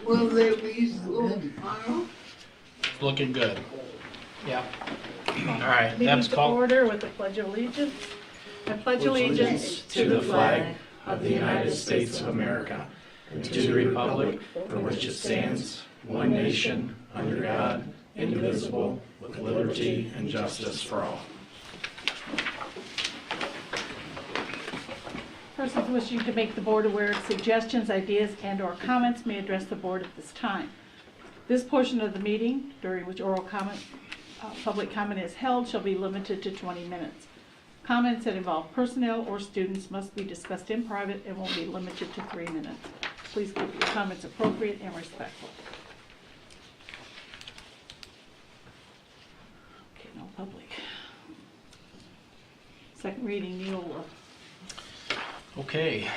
Will there be school tomorrow? It's looking good. Yeah. All right, Meeting that's to called order with the Pledge of Allegiance. I pledge allegiance to the flag of the United States of America and to the republic for which it stands, one nation, under God, indivisible, with liberty and justice for all. Persons wishing to make the board aware of suggestions, ideas, and/or comments may address the board at this time. This portion of the meeting, during which oral comment, public comment is held, shall be limited to 20 minutes. Comments that involve personnel or students must be discussed in private and will be limited to 3 minutes. Please keep your comments appropriate and respectful. Okay, no public. Second reading, Neola. Okay,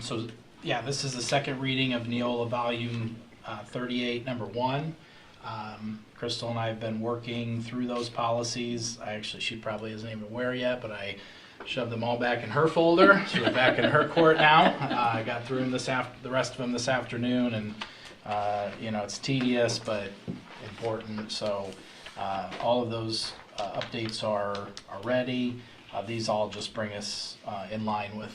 so yeah, this is the second reading of Neola Volume 38, Number 1. Crystal and I have been working through those policies. She probably isn't even aware yet, but I shoved them all back in her folder, so they're back in her court now. I got through them the rest of them this afternoon, and it's tedious but important. So all of those updates are ready. These all just bring us in line with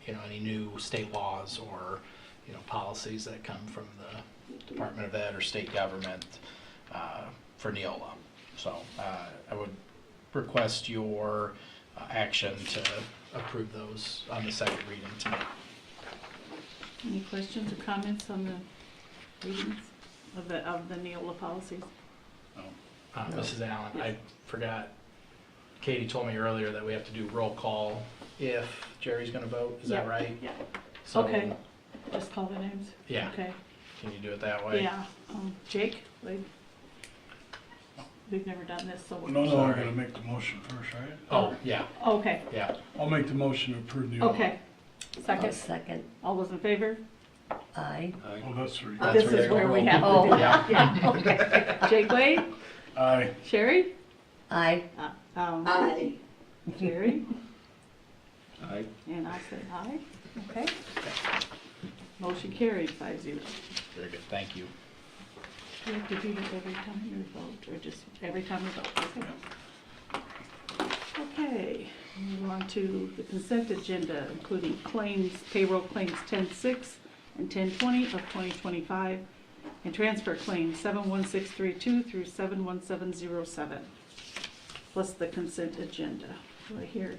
any new state laws or policies that come from the Department of Ed or state government for Neola. So I would request your action to approve those on the second reading tonight. Any questions or comments on the readings of the Neola policies? Mrs. Allen, I forgot, Katie told me earlier that we have to do roll call if Jerry's going to vote. Is that right? Yeah. So, Okay. Just call the names? Yeah. Okay. Can you do it that way? Yeah. Jake, we've never done this, so. No, Sorry. we're gonna make the motion first, right? Oh, yeah, Okay, yeah. I'll make the motion to approve the. okay. I'll Second, second. all those in favor? Aye. Oh, that's three. That's This where is they where go we roll. have to Oh. do that. Yeah, okay. Jake Wade, Aye. Sherry? Aye. Aye. Jerry? Aye. And I'll say aye. Okay. Motion carried 5-0. Very good, thank you. Do you have to do this every time you vote, or just every time you vote? Okay, move on to the consent agenda, including claims, payroll claims 10-6 and 10-20 of 2025, and transfer claims 71632 through 71707, plus the consent agenda. Do I hear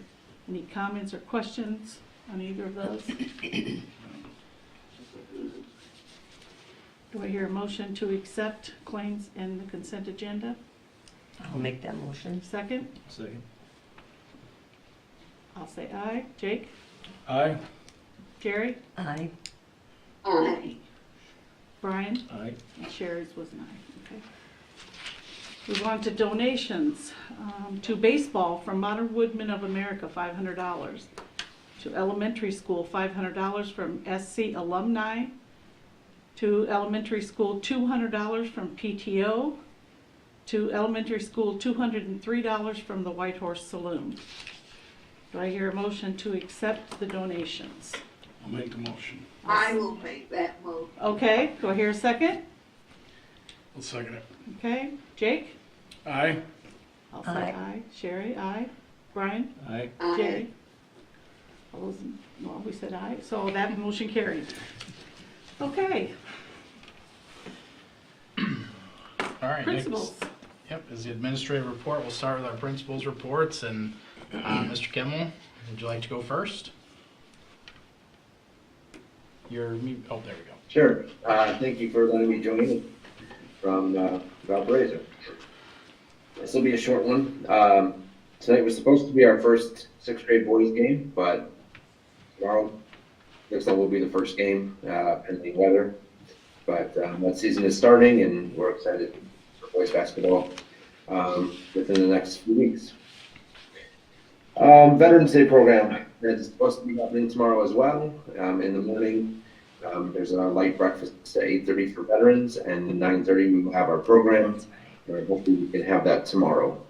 any comments or questions on either of those? Do I hear a motion to accept claims in the consent agenda? I'll make that motion. Second? Second. I'll say aye. Jake? Aye. Jerry? Aye. Aye. Brian? Aye. And Sherry's was an aye. Okay. Move on to donations. To baseball from Modern Woodmen of America, $500. To elementary school, $500 from SC alumni. To elementary school, $200 from PTO. To elementary school, $203 from the White Horse Saloon. Do I hear a motion to accept the donations? I'll make the motion. I will make that motion. Okay, do I hear a second? I'll second it. Okay, Jake? Aye. I'll say Aye. aye. Sherry, aye. Brian? Aye. Aye. Jerry? All those, well, we said aye, so that motion carried. Okay, All right, principals. Yep, as the administrative report, we'll start with our principals' reports, and Mr. Kimmel, would you like to go first? There we go. Sure. Thank you for letting me join from Valparaiso. This will be a short one. Tonight was supposed to be our first sixth grade boys game, but tomorrow looks like will be the first game, pending weather. But that season is starting, and we're excited for boys basketball within the next few weeks. Veterans Day program is supposed to be happening tomorrow as well. In the morning, there's a light breakfast at 8:30 for veterans, and at 9:30 we will have our program. And hopefully we can have that tomorrow.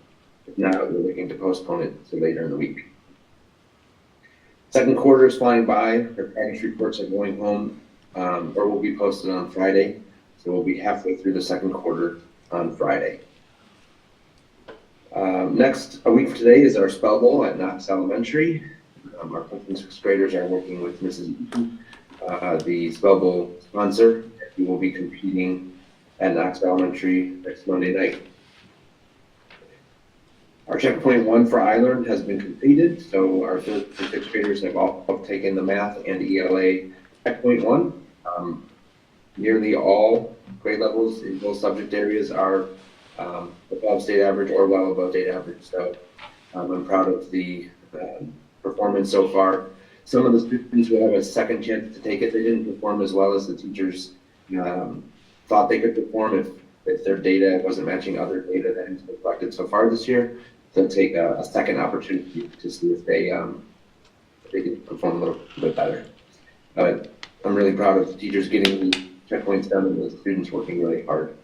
If not, we're looking to postpone it to later in the week. Second quarter is flying by. Our package reports are going home or will be posted on Friday. So we'll be halfway through the second quarter on Friday. Next, a week from today is our Spell Bowl at Knox Elementary. Our fifth and sixth graders are working with Mrs. Eaton, the Spell Bowl sponsor. We will be competing at Knox Elementary next Monday night. Our checkpoint 1 for iLearn has been completed, so our fifth and sixth graders have all taken the math and ELA checkpoint 1. Nearly all grade levels in both subject areas are above state average or well above state average. So I'm proud of the performance so far. Some of the students will have a second chance to take it. They didn't perform as well as the teachers thought they could perform if their data wasn't matching other data that has been collected so far this year. They'll take a second opportunity to see if they can perform a little bit better. I'm really proud of the teachers getting the checkpoints done and the students working really hard.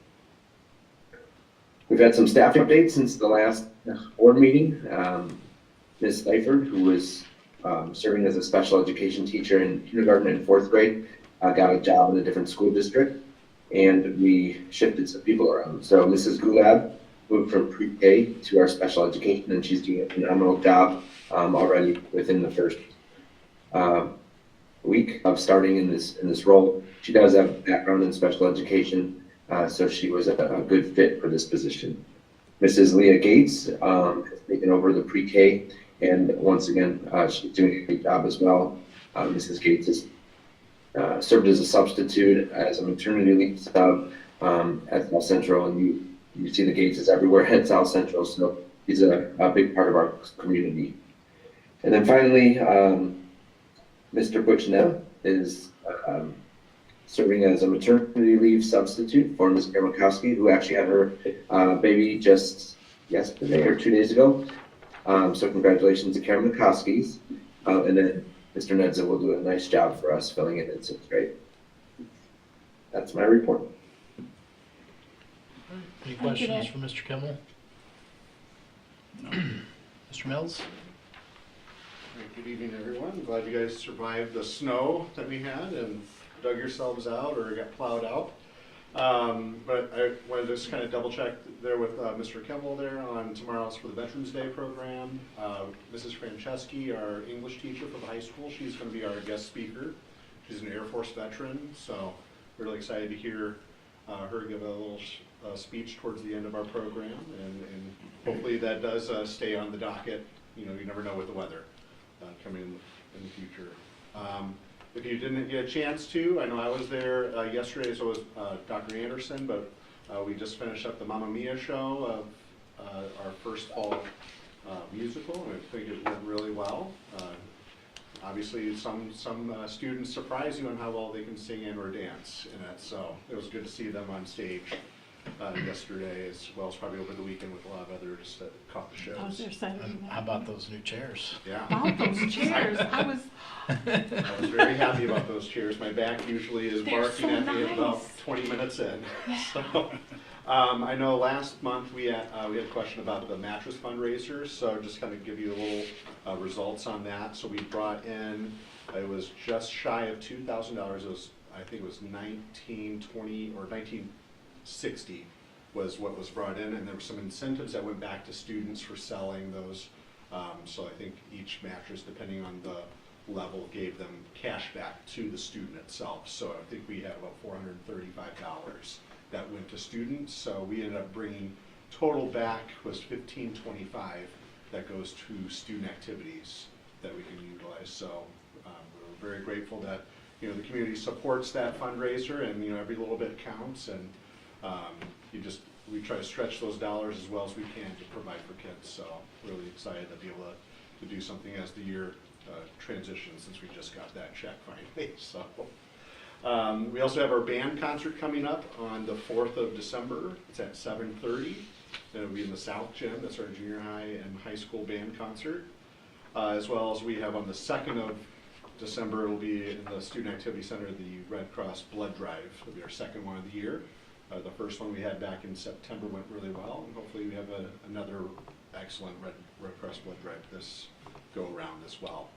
We've had some staff updates since the last board meeting. Ms. Seifert, who was serving as a special education teacher in kindergarten and fourth grade, got a job in a different school district, and we shifted some people around. So Mrs. Gulab moved from pre-K to our special education, and she's doing a phenomenal job already within the first week of starting in this role. She does have a background in special education, so she was a good fit for this position. Mrs. Leah Gates has taken over the pre-K, and once again, she's doing a great job as well. Mrs. Gates has served as a substitute, as a maternity leave sub at South Central, and you see the Gateses everywhere at South Central, so he's a big part of our community. And then finally, Mr. Butchnell is serving as a maternity leave substitute for Ms. Kramakowski, who actually had her baby just yesterday or 2 days ago. So congratulations to Karen McCoskies. And then Mr. Nedza will do a nice job for us filling in sixth grade. That's my report. Any Thank you, questions Nick. for Mr. Kimmel? Mr. Mills? Good evening, everyone. Glad you guys survived the snow that we had and dug yourselves out or got plowed out. But I wanted to just kind of double check there with Mr. Kimball there on tomorrow's for the Veterans Day program. Mrs. Franceschi, our English teacher for the high school, she's going to be our guest speaker. She's an Air Force veteran, so we're really excited to hear her give a little speech towards the end of our program, and hopefully that does stay on the docket. You know, you never know with the weather coming in the future. If you didn't get a chance to, I know I was there yesterday, so was Dr. Anderson, but we just finished up the Mamma Mia show of our first fall musical, and I think it went really well. Obviously, some students surprise you on how well they can sing and or dance in it, so it was good to see them on stage yesterday, as well as probably over the weekend with a lot of others that caught the shows. I was there Saturday And night. how about those new chairs? Yeah. About those chairs, I was very happy about those chairs. My back usually is They're barking so at me about nice. 20 minutes in. So, I know last month we had a question about the mattress fundraiser, so just kind of give you a little results on that. So we brought in, it was just shy of $2,000. It was, I think it was 1920 or 1960 was what was brought in, and there were some incentives that went back to students for selling those. So I think each mattress, depending on the level, gave them cash back to the student itself. So I think we had about $435 that went to students. So we ended up bringing total back was $1,525 that goes to student activities that we can utilize. So we're very grateful that the community supports that fundraiser, and every little bit counts, and we try to stretch those dollars as well as we can to provide for kids. So really excited to be able to do something as the year transitions, since we just got that check finally. So we also have our band concert coming up on the 4th of December. It's at 7:30. It'll be in the South Gym. That's our junior high and high school band concert. As well as we have on the 2nd of December, it'll be in the Student Activity Center, the Red Cross Blood Drive. It'll be our second one of the year. The first one we had back in September went really well, and hopefully we have another excellent Red Cross Blood Drive this go around as well.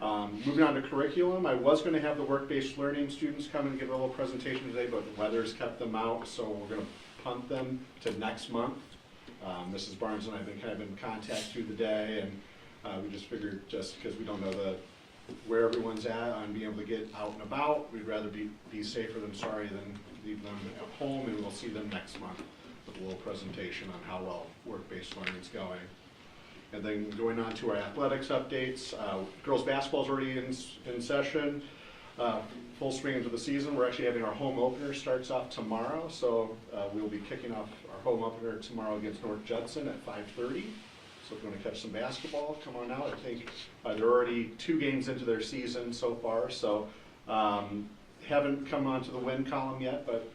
Moving on to curriculum, I was going to have the work-based learning students come and give a little presentation today, but the weather's kept them out, so we're going to punt them to next month. Mrs. Barnes and I have been kind of in contact through the day, and we just figured, just because we don't know where everyone's at on being able to get out and about, we'd rather be safer than sorry than leave them at home, and we'll see them next month with a little presentation on how well work-based learning is going. And then going on to our athletics updates, girls basketball is already in session, full swing into the season. We're actually having our home opener starts off tomorrow, so we'll be kicking off our home opener tomorrow against North Judson at 5:30. So if you want to catch some basketball, come on out. I think they're already 2 games into their season so far, so haven't come onto the win column yet, but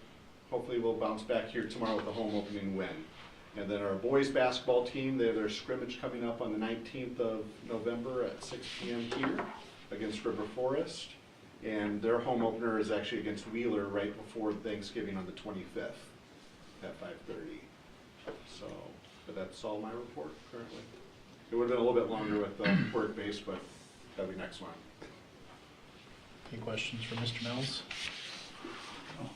hopefully we'll bounce back here tomorrow with a home opening win. And then our boys basketball team, they have their scrimmage coming up on the 19th of November at 6 p.m. here against River Forest. And their home opener is actually against Wheeler right before Thanksgiving on the 25th at 5:30. So, but that's all my report currently. It would have been a little bit longer with work base, but that'll be next month. Any questions for Mr. Mills?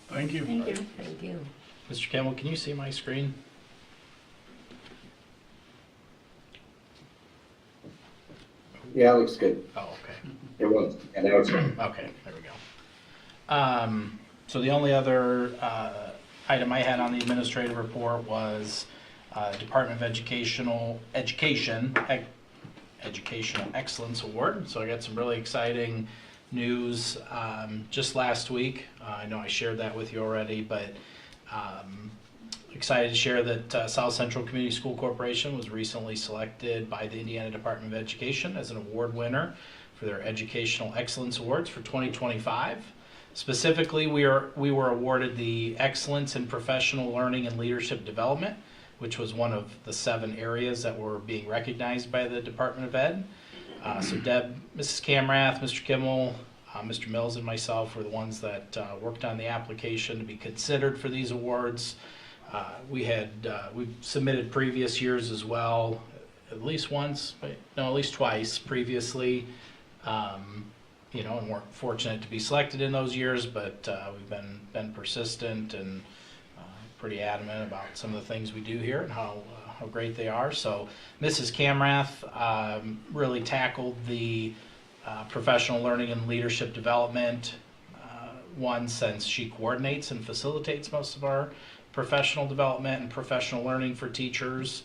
Thank you. Thank you. Thank you. Mr. Campbell, can you see my screen? Yeah, it looks good. Oh, okay. It was, and now it's fine. Okay, there we go. So the only other item I had on the administrative report was Department of Educational Excellence Award. So I got some really exciting news just last week. I know I shared that with you already, but excited to share that South Central Community School Corporation was recently selected by the Indiana Department of Education as an award winner for their Educational Excellence Awards for 2025. Specifically, we were awarded the Excellence in Professional Learning and Leadership Development, which was one of the 7 areas that were being recognized by the Department of Ed. So Deb, Mrs. Camrath, Mr. Kimmel, Mr. Mills, and myself were the ones that worked on the application to be considered for these awards. We've submitted previous years as well, at least once, but no, at least twice previously. And we're fortunate to be selected in those years, but we've been persistent and pretty adamant about some of the things we do here and how great they are. So Mrs. Camrath really tackled the professional learning and leadership development one, since she coordinates and facilitates most of our professional development and professional learning for teachers.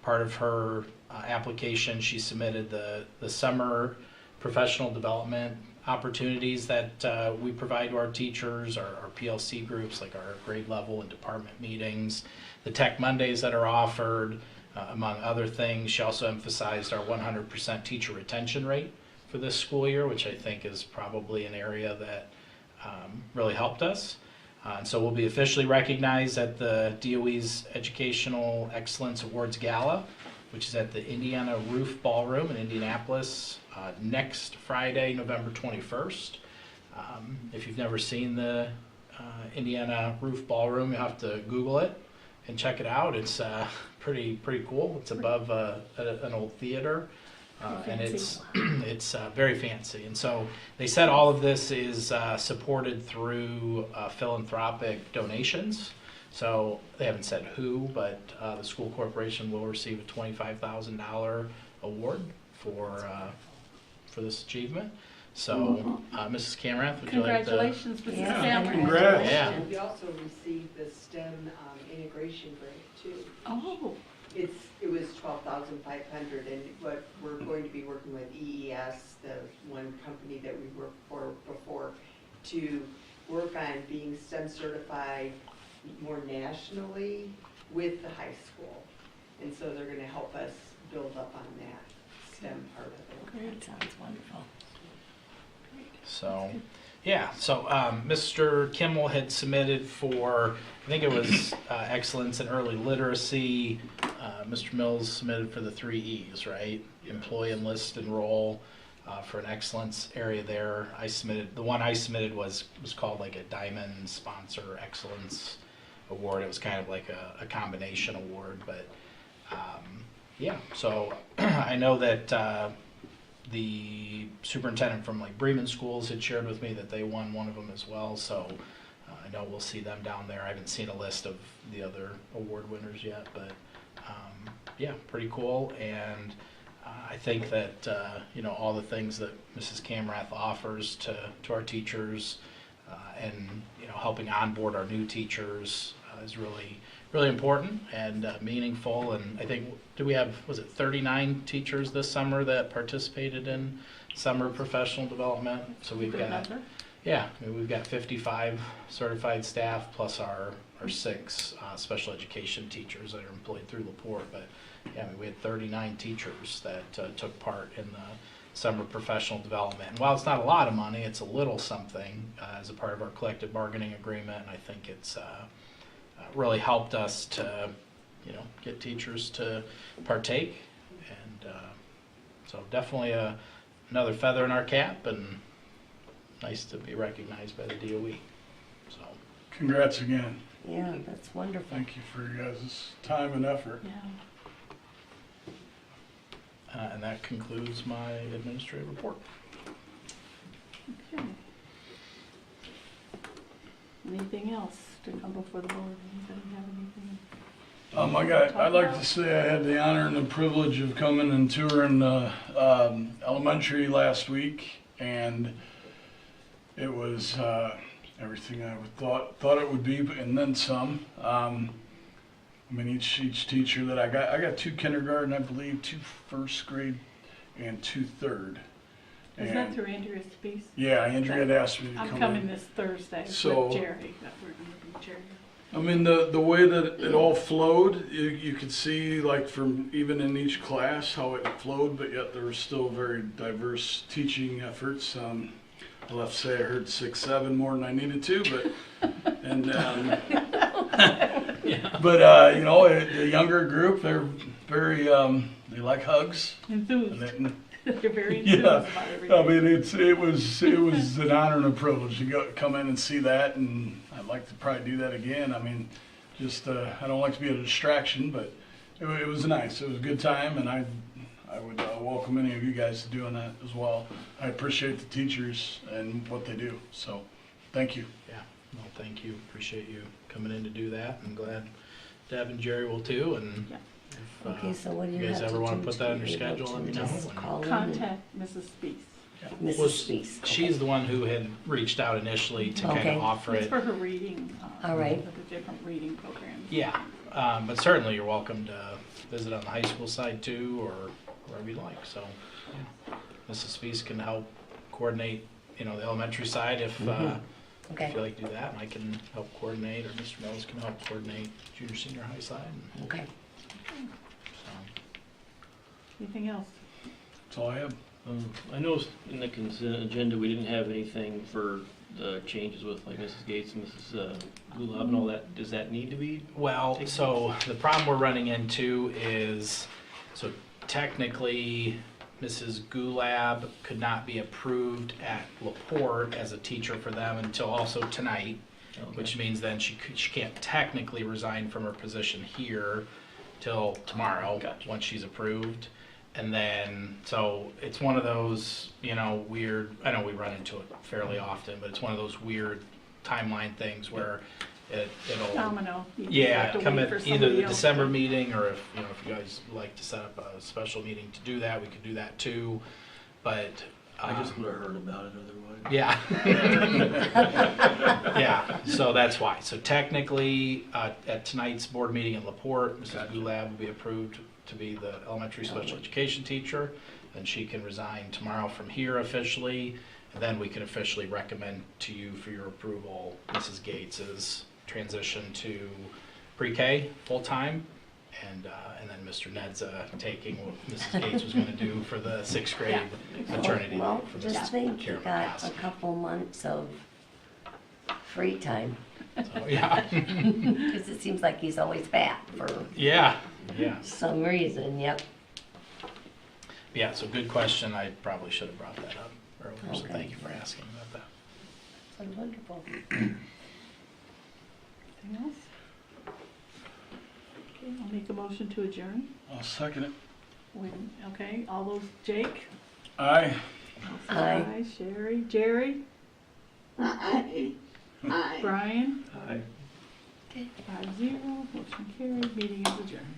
Part of her application, she submitted the summer professional development opportunities that we provide to our teachers, our PLC groups, like our grade level and department meetings, the Tech Mondays that are offered, among other things. She also emphasized our 100% teacher retention rate for this school year, which I think is probably an area that really helped us. And so we'll be officially recognized at the DOE's Educational Excellence Awards Gala, which is at the Indiana Roof Ballroom in Indianapolis next Friday, November 21st. If you've never seen the Indiana Roof Ballroom, you have to Google it and check it out. It's pretty cool. It's above an old theater. And it's very fancy. And so they said all of this is supported through philanthropic donations. So they haven't said who, but the school corporation will receive a $25,000 award for this achievement. So Mrs. Camrath, would you like to? Congratulations, Mrs. Yeah. Camrath. Congrats. Yeah. We also received the STEM integration grant too. Oh, It was $12,500, and what we're going to be working with EES, the one company that we worked for before, to work on being STEM certified more nationally with the high school. And so they're gonna help us build up on that STEM part of it. That sounds wonderful. So, yeah, so Mr. Kimmel had submitted for, I think it was Excellence in Early Literacy. Mr. Mills submitted for the 3 E's, right? Employ, enlist, enroll for an excellence area there. The one I submitted was called like a Diamond Sponsor Excellence Award. It was kind of like a combination award, but yeah, so I know that the superintendent from like Bremen Schools had shared with me that they won one of them as well, so I know we'll see them down there. I haven't seen a list of the other award winners yet, but yeah, pretty cool. And I think that all the things that Mrs. Camrath offers to our teachers and helping onboard our new teachers is really important and meaningful. And I think, was it 39 teachers this summer that participated in summer professional development? So we've got, we've got 55 certified staff plus our 6 special education teachers that are employed through LaPorte. But yeah, we had 39 teachers that took part in the summer professional development. And while it's not a lot of money, it's a little something as a part of our collective bargaining agreement. And I think it's really helped us to, get teachers to partake. And so definitely another feather in our cap, and nice to be recognized by the DOE. So Congrats again. Yeah, that's wonderful. Thank you for your guys' time and effort. Yeah. and that concludes my administrative report. Okay. Anything else to come before the board? Anybody have anything? I'd like to say I had the honor and the privilege of coming and touring elementary last week, and it was everything I thought it would be, and then some. Each teacher that I got 2 kindergarten, I believe, 2 first grade, and 2 third. Is that through Andrea Spees? Yeah, Andrea had asked me to come I'm in. coming this Thursday with Jerry. We're going to bring Jerry. The way that it all flowed, you could see, like, from even in each class how it flowed, but yet there were still very diverse teaching efforts. I'll have to say I heard 6, 7 more than I needed to, but the younger group, they're very they like hugs. Enthused. They're very enthused Yeah, about everything. it was an honor and a privilege to come in and see that, and I'd like to probably do that again. I don't like to be a distraction, but it was nice. It was a good time, and I would welcome any of you guys to doing that as well. I appreciate the teachers and what they do, so thank you. Yeah, well, thank you. Appreciate you coming in to do that. I'm glad Deb and Jerry will too. And Yeah. if Okay, so what do you guys have ever to want do to put that on your be able schedule, to let me know. just And- call in Contact Mrs. Spees. Mrs. Well, Spees. she's the one who had reached out initially to kind Okay. of offer It's it. for her reading. All right. For the different reading programs. Yeah, but certainly you're welcome to visit on the high school side too, or wherever you like. So yeah. Mrs. Spees can help coordinate, the elementary side if Okay. you like to do that, and I can help coordinate, or Mr. Mills can help coordinate junior, senior high side. Okay. So, Anything else? That's all I have. I noticed in the consent agenda, we didn't have anything for the changes with like Mrs. Gates and Mrs. Gulab and all that. Does that need to be? well, so the problem we're running into is, so technically, Mrs. Gulab could not be approved at LaPorte as a teacher for them until also tonight, which means then she can't technically resign from her position here till tomorrow, Gotcha. once she's approved. And then, so it's one of those, weird, I know we run into it fairly often, but it's one of those weird timeline things where it'll, Domino. You just yeah, have to come wait at for either somebody the else. December meeting, or if you guys like to set up a special meeting to do that, we could do that too. But I just would have heard about it otherwise. yeah, yeah. So that's why. So technically, at tonight's board meeting in LaPorte, Mrs. Gotcha. Gulab will be approved to be the elementary special education teacher, and she can resign tomorrow from here officially, and then we can officially recommend to you for your approval Mrs. Gates's transition to pre-K full-time, and then Mr. Nedza taking what Mrs. Gates was going to do for the 6th grade maternity Well, leave for just Mrs. think you Karen got a McCaskey. couple months of free time, So, yeah, because it seems like he's always back for yeah. some reason, yep. Yeah, so good question. I probably should have brought that up earlier, so Okay. thank you for asking about that. So wonderful. Anything else? Okay, I'll make a motion to adjourn. I'll second it. Okay, all those, Jake, Aye. Aye. Sherry, Jerry, Aye. Aye. Brian, Aye. 5-0, motion carried, meeting is adjourned.